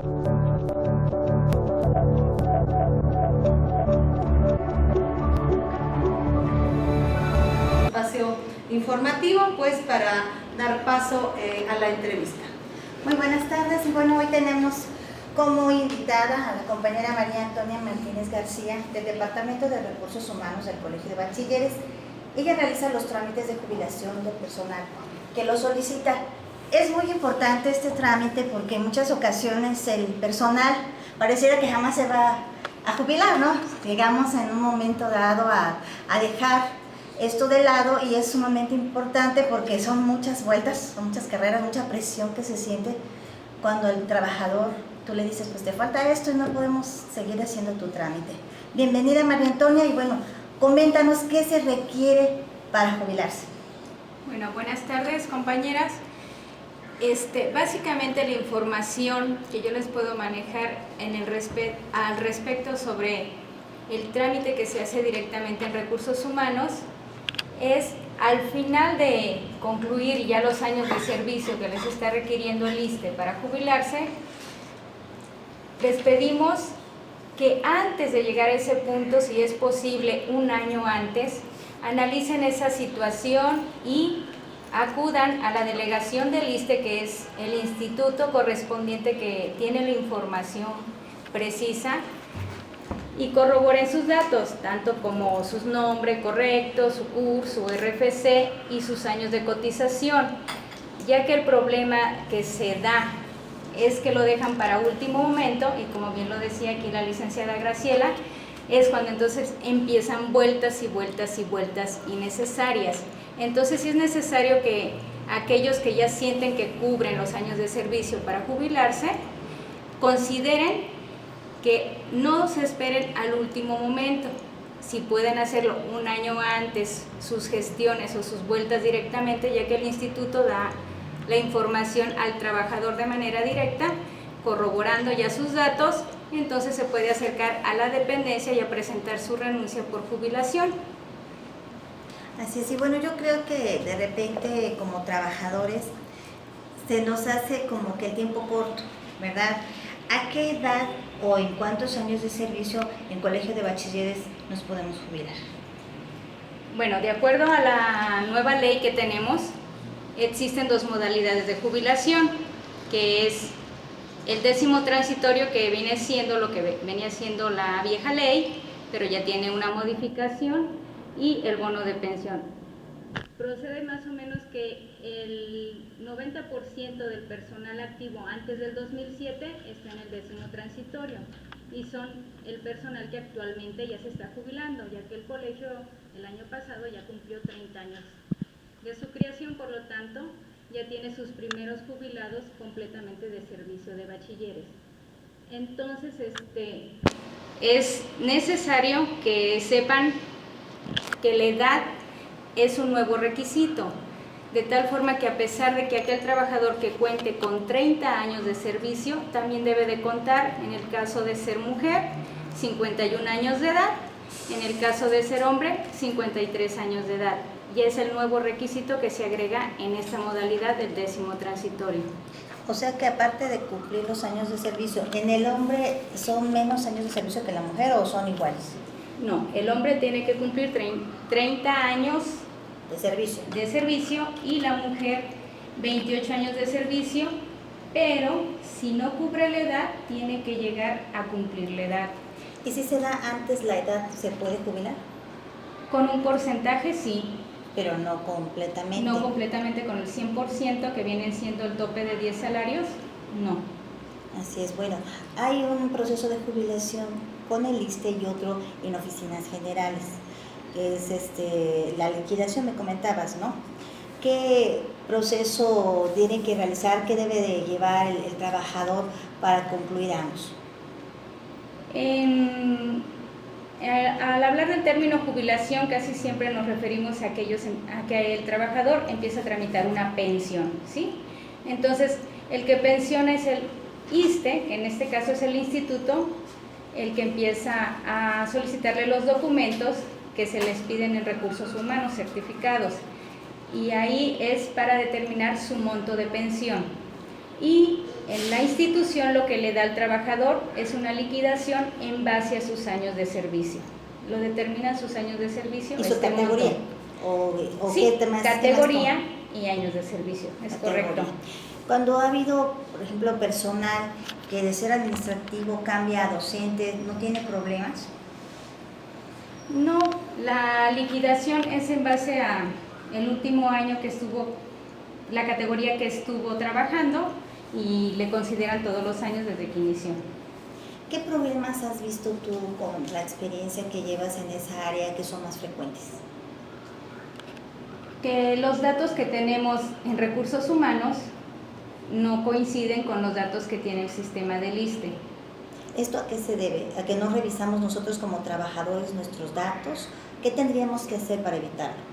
Espacio informativo, pues para dar paso a la entrevista. Muy buenas tardes, y bueno, hoy tenemos como invitada a la compañera María Antonia Martínez García del Departamento de Recursos Humanos del Colegio de Bachilleres. Ella realiza los trámites de jubilación del personal que lo solicita. Es muy importante este trámite porque en muchas ocasiones el personal pareciera que jamás se va a jubilar, ¿no? Llegamos en un momento dado a dejar esto de lado, y es sumamente importante porque son muchas vueltas, son muchas carreras, mucha presión que se siente cuando el trabajador, tú le dices, pues te falta esto y no podemos seguir haciendo tu trámite. Bienvenida María Antonia, y bueno, coméntanos qué se requiere para jubilarse. Bueno, buenas tardes compañeras. Básicamente la información que yo les puedo manejar al respecto sobre el trámite que se hace directamente en Recursos Humanos es al final de concluir ya los años de servicio que les está requiriendo el ISSSTE para jubilarse, les pedimos que antes de llegar a ese punto, si es posible un año antes, analicen esa situación y acudan a la delegación del ISSSTE, que es el instituto correspondiente que tiene la información precisa, y corroboren sus datos, tanto como su nombre correcto, su CUR, su RFC y sus años de cotización, ya que el problema que se da es que lo dejan para último momento, y como bien lo decía aquí la licenciada Graciela, es cuando entonces empiezan vueltas y vueltas y vueltas innecesarias. Entonces sí es necesario que aquellos que ya sienten que cubren los años de servicio para jubilarse, consideren que no se esperen al último momento. Si pueden hacerlo un año antes, sus gestiones o sus vueltas directamente, ya que el instituto da la información al trabajador de manera directa, corroborando ya sus datos, entonces se puede acercar a la dependencia y a presentar su renuncia por jubilación. Así es, y bueno, yo creo que de repente como trabajadores se nos hace como que el tiempo corto, ¿verdad? ¿A qué edad o en cuántos años de servicio en colegio de bachilleres nos podemos jubilar? Bueno, de acuerdo a la nueva ley que tenemos, existen dos modalidades de jubilación, que es el 10º transitorio, que viene siendo lo que venía siendo la vieja ley, pero ya tiene una modificación, y el bono de pensión. Procede más o menos que el 90% del personal activo antes del 2007 está en el 10º transitorio, y son el personal que actualmente ya se está jubilando, ya que el colegio el año pasado ya cumplió 30 años de su creación, por lo tanto ya tiene sus primeros jubilados completamente de servicio de bachilleres. Entonces es necesario que sepan que la edad es un nuevo requisito, de tal forma que a pesar de que aquel trabajador que cuente con 30 años de servicio, también debe de contar, en el caso de ser mujer, 51 años de edad, en el caso de ser hombre, 53 años de edad. Y es el nuevo requisito que se agrega en esta modalidad del 10º transitorio. O sea que aparte de cumplir los años de servicio, ¿en el hombre son menos años de servicio que la mujer o son iguales? No, el hombre tiene que cumplir 30 años de servicio y la mujer 28 años de servicio, pero si no cubre la edad, tiene que llegar a cumplir la edad. ¿Y si se da antes la edad, se puede jubilar? Con un porcentaje sí. Pero no completamente. No completamente con el 100%, que vienen siendo el tope de 10 salarios, no. Así es, bueno, hay un proceso de jubilación con el ISSSTE y otro en oficinas generales, que es la liquidación, me comentabas, ¿no? ¿Qué proceso tiene que realizar, qué debe de llevar el trabajador para concluir ambos? Al hablar del término jubilación, casi siempre nos referimos a que el trabajador empieza a tramitar una pensión, ¿sí? Entonces, el que pensiona es el ISSSTE, que en este caso es el instituto, el que empieza a solicitarle los documentos que se les piden en Recursos Humanos, certificados, y ahí es para determinar su monto de pensión. y en la institución lo que le da al trabajador es una liquidación en base a sus años de servicio. Lo determinan sus años de servicio. ¿Y su categoría? Sí, qué temas, categoría y años de servicio, es categoría. correcto. Cuando ha habido, por ejemplo, personal que de ser administrativo cambia a docente, ¿no tiene problemas? No, la liquidación es en base a el último año que estuvo, la categoría que estuvo trabajando, y le consideran todos los años desde que inició. ¿Qué problemas has visto tú con la experiencia que llevas en esa área que son más frecuentes? Que los datos que tenemos en recursos humanos no coinciden con los datos que tiene el sistema del ISSSTE. ¿Esto a qué se debe? ¿A que no revisamos nosotros como trabajadores nuestros datos? ¿Qué tendríamos que hacer para evitarlo?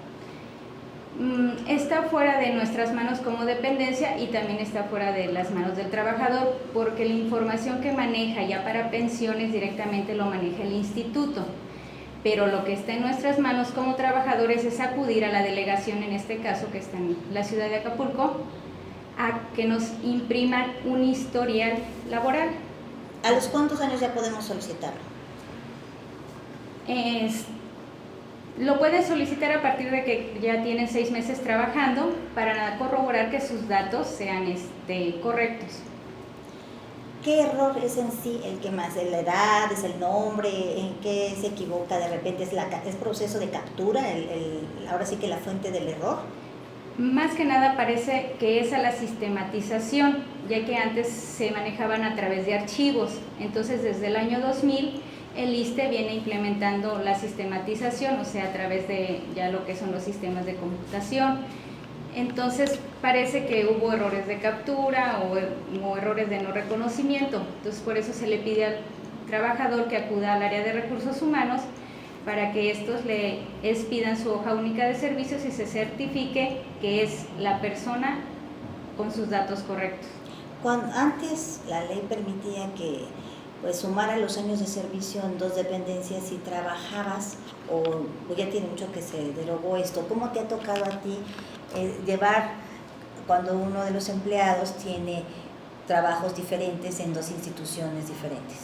Está fuera de nuestras manos como dependencia y también está fuera de las manos del trabajador, porque la información que maneja ya para pensiones directamente lo maneja el instituto, pero lo que está en nuestras manos como trabajadores es acudir a la delegación, en este caso que está en la ciudad de Acapulco, a que nos impriman un historial laboral. ¿A los cuántos años ya podemos solicitarlo? Lo pueden solicitar a partir de que ya tienen 6 meses trabajando para corroborar que sus datos sean correctos. ¿Qué error es en sí el que más? ¿Es la edad? ¿Es el nombre? ¿En qué se equivoca? ¿De repente es proceso de captura? Ahora sí que la fuente del error. Más que nada parece que es a la sistematización, ya que antes se manejaban a través de archivos. Entonces, desde el año 2000, el ISSSTE viene implementando la sistematización, o sea, a través de ya lo que son los sistemas de computación. Entonces, parece que hubo errores de captura o errores de no reconocimiento. Entonces, por eso se le pide al trabajador que acuda al área de recursos humanos para que estos le expidan su hoja única de servicios y se certifique que es la persona con sus datos correctos. Antes la ley permitía que sumara los años de servicio en 2 dependencias si trabajabas, o ya tiene mucho que se derogó esto. ¿Cómo te ha tocado a ti llevar cuando uno de los empleados tiene trabajos diferentes en 2 instituciones diferentes?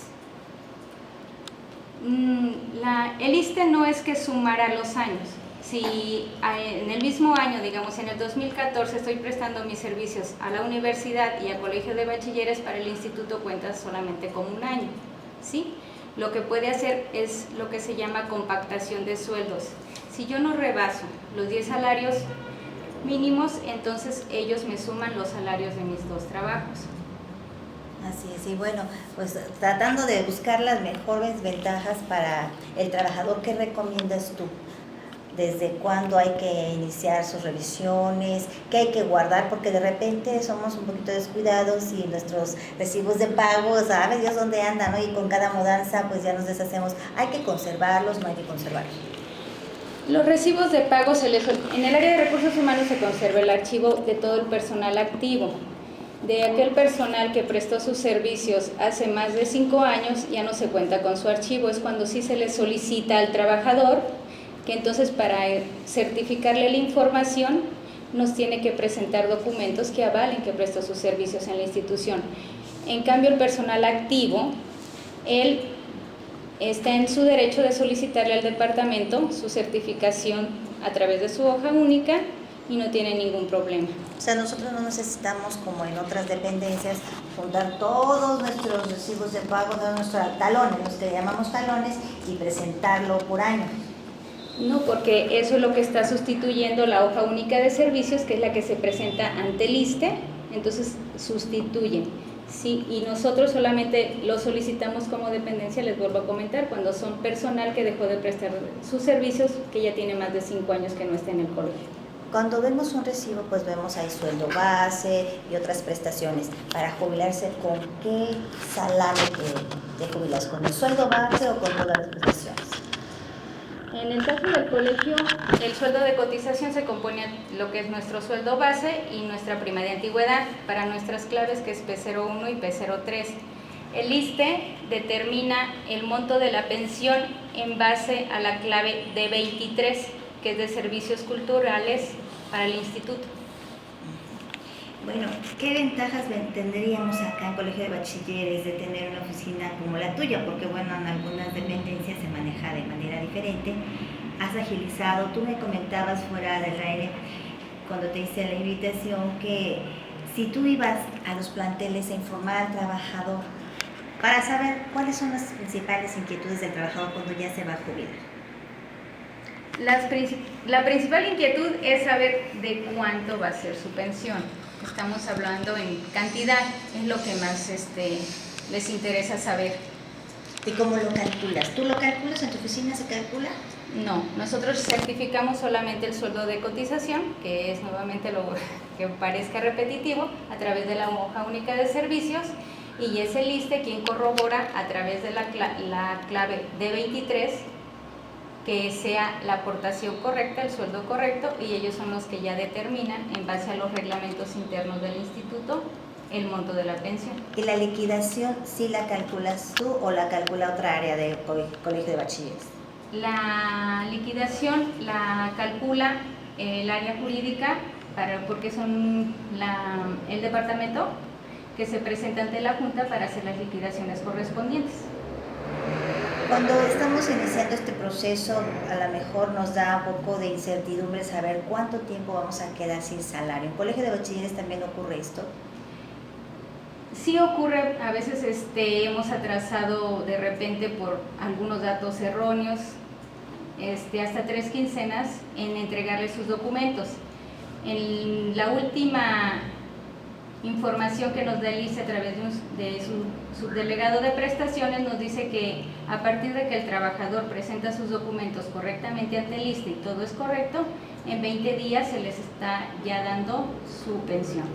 El ISSSTE no es que sumara los años. Si en el mismo año, digamos en el 2014, estoy prestando mis servicios a la universidad y al colegio de bachilleres, para el instituto cuenta solamente con 1 año, ¿sí? Lo que puede hacer es lo que se llama compactación de sueldos. Si yo no rebaso los 10 salarios mínimos, entonces ellos me suman los salarios de mis 2 trabajos. Así es, y bueno, pues tratando de buscar las mejores ventajas para el trabajador, ¿qué recomiendas tú? ¿Desde cuándo hay que iniciar sus revisiones? ¿Qué hay que guardar? Porque de repente somos un poquito descuidados y nuestros recibos de pago, ¿sabe Dios dónde andan, ¿no? Y con cada mudanza pues ya nos deshacemos. ¿Hay que conservarlos? ¿No hay que conservarlos? Los recibos de pago en el área de recursos humanos se conserva el archivo de todo el personal activo. De aquel personal que prestó sus servicios hace más de 5 años ya no se cuenta con su archivo. Es cuando sí se le solicita al trabajador que entonces para certificarle la información nos tiene que presentar documentos que avalen que prestó sus servicios en la institución. En cambio, el personal activo, él está en su derecho de solicitarle al departamento su certificación a través de su hoja única y no tiene ningún problema. O sea, nosotros no necesitamos, como en otras dependencias, juntar todos nuestros recibos de pago, todos nuestros talones, los que llamamos talones, y presentarlo por año. No, porque eso es lo que está sustituyendo la hoja única de servicios, que es la que se presenta ante el ISSSTE, entonces sustituyen. Sí, y nosotros solamente lo solicitamos como dependencia, les vuelvo a comentar, cuando son personal que dejó de prestar sus servicios, que ya tiene más de 5 años que no está en el colegio. Cuando vemos un recibo, pues vemos ahí sueldo base y otras prestaciones. Para jubilarse, ¿con qué salario te jubilas? ¿Con el sueldo base o con todas las prestaciones? En el caso del colegio, el sueldo de cotización se compone de lo que es nuestro sueldo base y nuestra prima de antigüedad para nuestras claves, que es P01 y P03. El ISSSTE determina el monto de la pensión en base a la clave D23, que es de servicios culturales para el instituto. Bueno, ¿qué ventajas tendríamos acá en Colegio de Bachilleres de tener una oficina como la tuya? Porque bueno, en algunas dependencias se maneja de manera diferente. Has agilizado, tú me comentabas fuera del aire, cuando te hice la invitación, que si tú ibas a los planteles a informar al trabajador para saber cuáles son las principales inquietudes del trabajador cuando ya se va a jubilar. La principal inquietud es saber de cuánto va a ser su pensión. Estamos hablando en cantidad, es lo que más les interesa saber. ¿Y cómo lo calculas? ¿Tú lo calculas? ¿En tu oficina se calcula? No, nosotros certificamos solamente el sueldo de cotización, que es nuevamente lo que parezca repetitivo, a través de la hoja única de servicios, y es el ISSSTE quien corrobora a través de la clave D23 que sea la aportación correcta, el sueldo correcto, y ellos son los que ya determinan, en base a los reglamentos internos del instituto, el monto de la pensión. ¿Y la liquidación sí la calculas tú o la calcula otra área del Colegio de Bachilleres? La liquidación la calcula el área jurídica, porque son el departamento que se presenta ante la Junta para hacer las liquidaciones correspondientes. Cuando estamos iniciando este proceso, a lo mejor nos da un poco de incertidumbre saber cuánto tiempo vamos a quedar sin salario. ¿En Colegio de Bachilleres también ocurre esto? Sí ocurre, a veces hemos atrasado de repente por algunos datos erróneos hasta 3 quincenas en entregarle sus documentos. En la última información que nos da el ISSSTE a través de su subdelegado de prestaciones nos dice que a partir de que el trabajador presenta sus documentos correctamente ante el ISSSTE y todo es correcto, en 20 días se les está ya dando su pensión.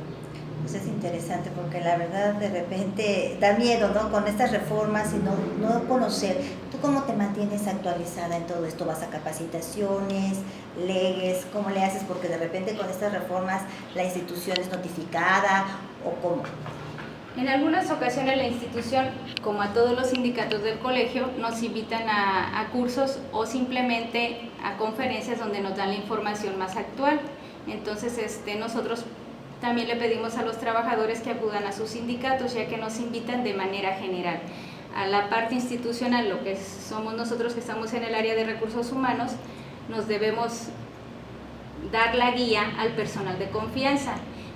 Pues es interesante porque la verdad de repente da miedo, ¿no? Con estas reformas y no conocer. ¿Tú cómo te mantienes actualizada en todo esto? ¿Vas a capacitaciones, lees? ¿Cómo le haces? Porque de repente con estas reformas la institución es notificada o ¿cómo? En algunas ocasiones la institución, como a todos los sindicatos del colegio, nos invitan a cursos o simplemente a conferencias donde nos dan la información más actual. Entonces nosotros también le pedimos a los trabajadores que acudan a sus sindicatos, ya que nos invitan de manera general. A la parte institucional, lo que somos nosotros que estamos en el área de recursos humanos, nos debemos dar la guía al personal de confianza.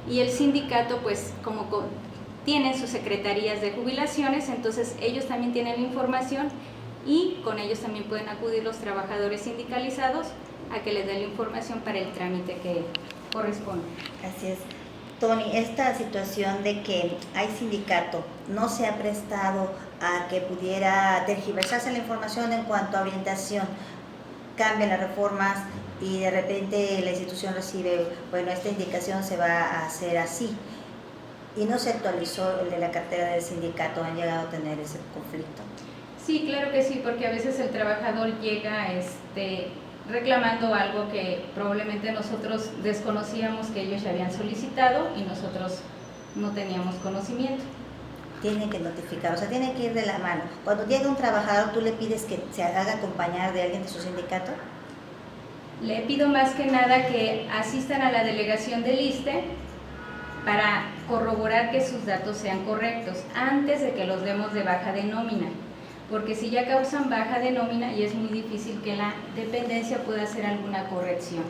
Y el sindicato, pues como tienen sus secretarías de jubilaciones, entonces ellos también tienen la información y con ellos también pueden acudir los trabajadores sindicalizados a que les den la información para el trámite que corresponde. Así es. Tony, esta situación de que hay sindicato no se ha prestado a que pudiera tergiversarse la información en cuanto a orientación, cambian las reformas y de repente la institución recibe, bueno, esta indicación se va a hacer así y no se actualizó el de la cartera del sindicato, han llegado a tener ese conflicto. Sí, claro que sí, porque a veces el trabajador llega reclamando algo que probablemente nosotros desconocíamos que ellos ya habían solicitado y nosotros no teníamos conocimiento. Tienen que notificar, o sea, tienen que ir de la mano. Cuando llega un trabajador, ¿tú le pides que se haga acompañar de alguien de su sindicato? Le pido más que nada que asistan a la delegación del ISSSTE para corroborar que sus datos sean correctos antes de que los demos de baja de nómina. Porque si ya causan baja de nómina y es muy difícil que la dependencia pueda hacer alguna corrección.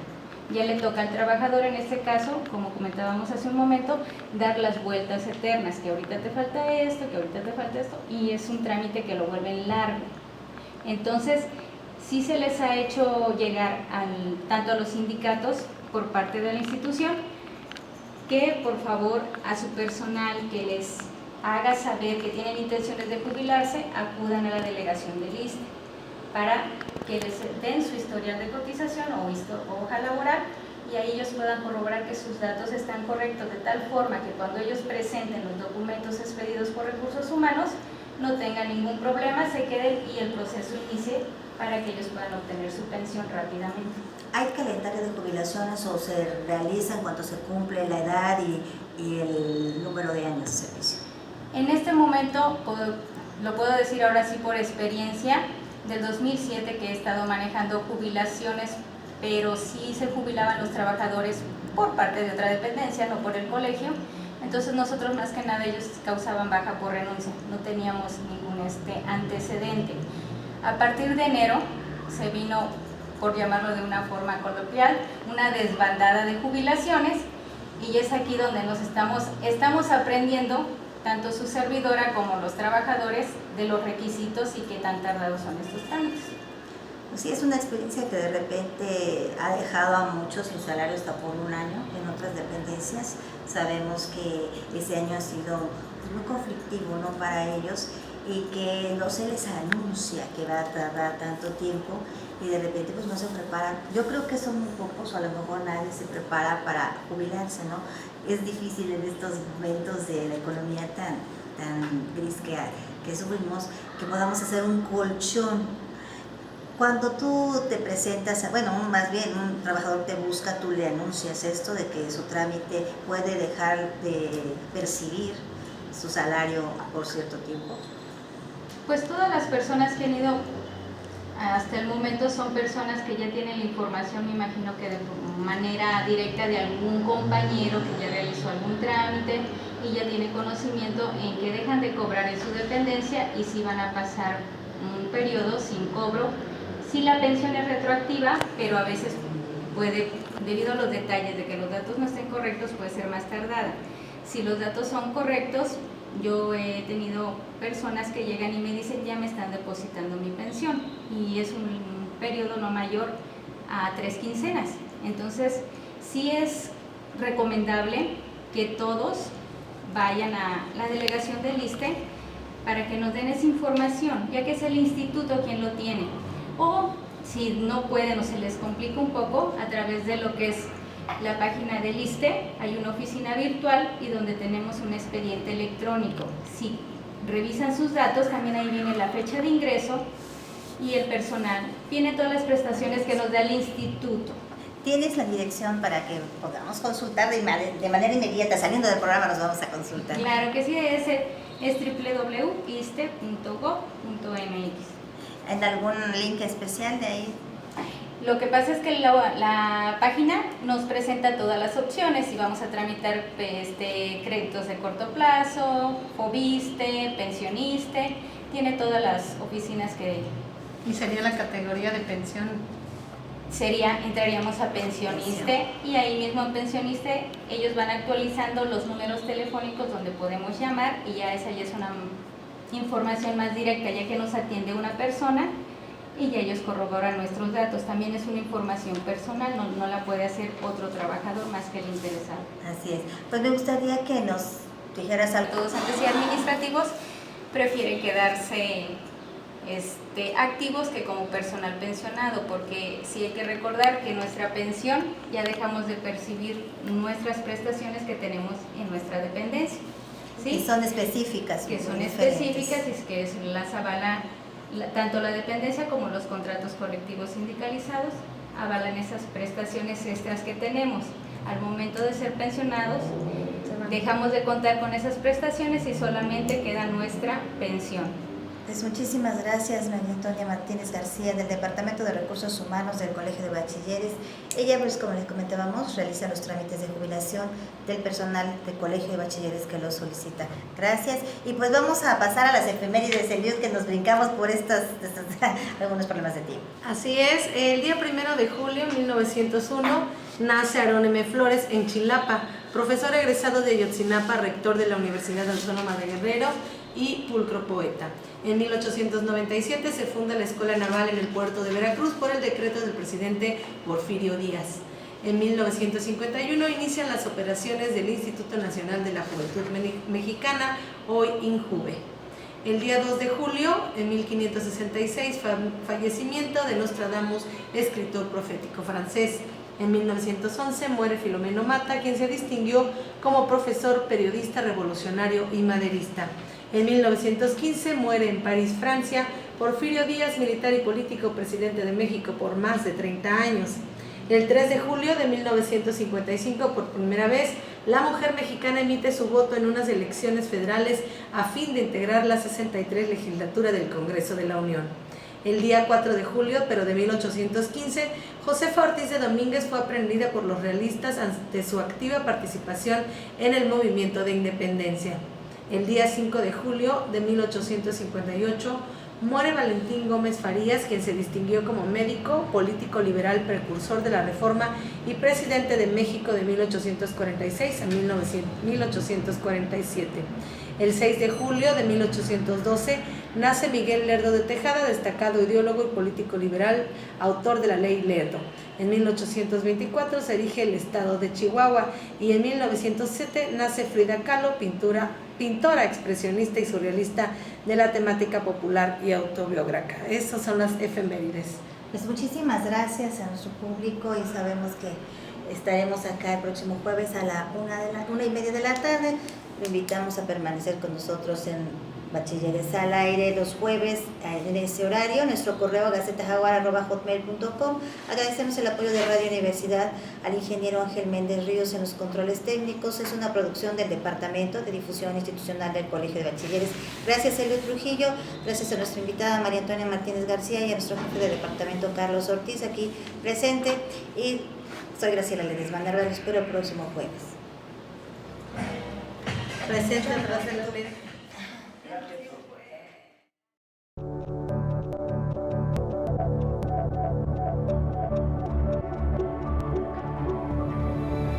Ya le toca al trabajador en este caso, como comentábamos hace un momento, dar las vueltas eternas, que ahorita te falta esto, que ahorita te falta esto, y es un trámite que lo vuelven largo. Entonces, sí se les ha hecho llegar tanto a los sindicatos por parte de la institución, que por favor a su personal que les haga saber que tienen intenciones de jubilarse, acudan a la delegación del ISSSTE para que les den su historial de cotización o hoja laboral y ahí ellos puedan corroborar que sus datos están correctos de tal forma que cuando ellos presenten los documentos expedidos por recursos humanos no tengan ningún problema, se queden y el proceso inicie para que ellos puedan obtener su pensión rápidamente. ¿Hay calendario de jubilaciones o se realiza en cuanto se cumple la edad y el número de años de servicio? En este momento, lo puedo decir ahora sí por experiencia, del 2007 que he estado manejando jubilaciones, pero sí se jubilaban los trabajadores por parte de otra dependencia, no por el colegio. Entonces nosotros más que nada ellos causaban baja por renuncia, no teníamos ningún antecedente. A partir de enero se vino, por llamarlo de una forma coloquial, una desbandada de jubilaciones, y es aquí donde nos estamos aprendiendo, tanto su servidora como los trabajadores, de los requisitos y qué tan tardados son estos trámites. Pues sí, es una experiencia que de repente ha dejado a muchos sin salario hasta por un año en otras dependencias. Sabemos que ese año ha sido muy conflictivo, ¿no?, para ellos, y que no se les anuncia que va a tardar tanto tiempo y de repente pues no se preparan. Yo creo que son muy pocos, o a lo mejor nadie se prepara para jubilarse, ¿no? Es difícil en estos momentos de la economía tan gris que sufrimos, que podamos hacer un colchón. Cuando tú te presentas, bueno, más bien un trabajador te busca, tú le anuncias esto de que su trámite puede dejar de percibir su salario por cierto tiempo. Pues todas las personas que han ido hasta el momento son personas que ya tienen la información, me imagino que de manera directa de algún compañero que ya realizó algún trámite y ya tiene conocimiento en que dejan de cobrar en su dependencia y si van a pasar un periodo sin cobro. Sí, la pensión es retroactiva, pero a veces puede, debido a los detalles de que los datos no estén correctos, puede ser más tardada. Si los datos son correctos, yo he tenido personas que llegan y me dicen ya me están depositando mi pensión y es un periodo no mayor a 3 quincenas. Entonces sí es recomendable que todos vayan a la delegación del ISSSTE para que nos den esa información, ya que es el instituto quien lo tiene. O si no pueden o se les complica un poco, a través de lo que es la página del ISSSTE hay una oficina virtual y donde tenemos un expediente electrónico. Si revisan sus datos, también ahí viene la fecha de ingreso y el personal. Viene todas las prestaciones que nos da el instituto. ¿Tienes la dirección para que podamos consultar de manera inmediata? Saliendo del programa nos vamos a consultar. Claro que sí, es www.iste.gov.mx. ¿En algún link especial de ahí? Lo que pasa es que la página nos presenta todas las opciones y vamos a tramitar créditos de corto plazo, FOBISTE, pensioniste, tiene todas las oficinas que... Y sería la categoría de pensión. Entraríamos a pensioniste y ahí mismo en pensioniste ellos van actualizando los números telefónicos donde podemos llamar y ya esa ya es una información más directa, ya que nos atiende una persona y ya ellos corroboran nuestros datos. También es una información personal, no la puede hacer otro trabajador más que el interesado. Así es. Pues me gustaría que nos dijeras algo. Los docentes y administrativos prefieren quedarse activos que como personal pensionado, porque sí hay que recordar que nuestra pensión ya dejamos de percibir nuestras prestaciones que tenemos en nuestra dependencia. ¿Sí? Que son específicas. Que son diferentes. específicas y que las avala tanto la dependencia como los contratos colectivos sindicalizados, avalan esas prestaciones extras que tenemos. Al momento de ser pensionados, dejamos de contar con esas prestaciones y solamente queda nuestra pensión. Pues muchísimas gracias, María Antonia Martínez García, del Departamento de Recursos Humanos del Colegio de Bachilleres. Ella, pues como les comentábamos, realiza los trámites de jubilación del personal del Colegio de Bachilleres que lo solicita. Gracias. Y pues vamos a pasar a las efemérides, Eliud, que nos brincamos por algunos problemas de tiempo. Así es, el día 1 de julio de 1901 nace Aarón M. Flores en Chilapa, profesor egresado de Ayotzinapa, rector de la Universidad Autónoma de Guerrero y pulcro poeta. En 1897 se funda la Escuela Naval en el puerto de Veracruz por el decreto del presidente Porfirio Díaz. En 1951 inician las operaciones del Instituto Nacional de la Juventud Mexicana, hoy INJUVE. El día 2 de julio de 1566, fallecimiento de Nostradamus, escritor profético francés. En 1911 muere Filomeno Mata, quien se distinguió como profesor, periodista, revolucionario y maderista. En 1915 muere en París, Francia, Porfirio Díaz, militar y político, presidente de México por más de 30 años. El 3 de julio de 1955, por primera vez, la mujer mexicana emite su voto en unas elecciones federales a fin de integrar la 63 legislatura del Congreso de la Unión. El día 4 de julio, pero de 1815, Josefa Ortiz de Domínguez fue aprehendida por los realistas ante su activa participación en el movimiento de independencia. El día 5 de julio de 1858, muere Valentín Gómez Farías, quien se distinguió como médico, político liberal, precursor de la Reforma y presidente de México de 1846 a 1847. El 6 de julio de 1812 nace Miguel Lerdo de Tejada, destacado ideólogo y político liberal, autor de la Ley Lerdo. En 1824 se erige el estado de Chihuahua y en 1907 nace Frida Kahlo, pintora expresionista y surrealista de la temática popular y autobiográfica. Esas son las efemérides. Pues muchísimas gracias a nuestro público y sabemos que estaremos acá el próximo jueves a la 1:30 de la tarde. Lo invitamos a permanecer con nosotros en Bachilleres al Aire los jueves en ese horario. Nuestro correo gacetajaguar@hotmail.com. Agradecemos el apoyo de Radio Universidad al ingeniero Ángel Méndez Ríos en los controles técnicos. Es una producción del Departamento de Difusión Institucional del Colegio de Bachilleres. Gracias, Elio Trujillo. Gracias a nuestra invitada María Antonia Martínez García y a nuestro jefe de departamento Carlos Ortiz aquí presente. Y soy Graciela Ledesma. Los espero el próximo jueves. Presente atrás de la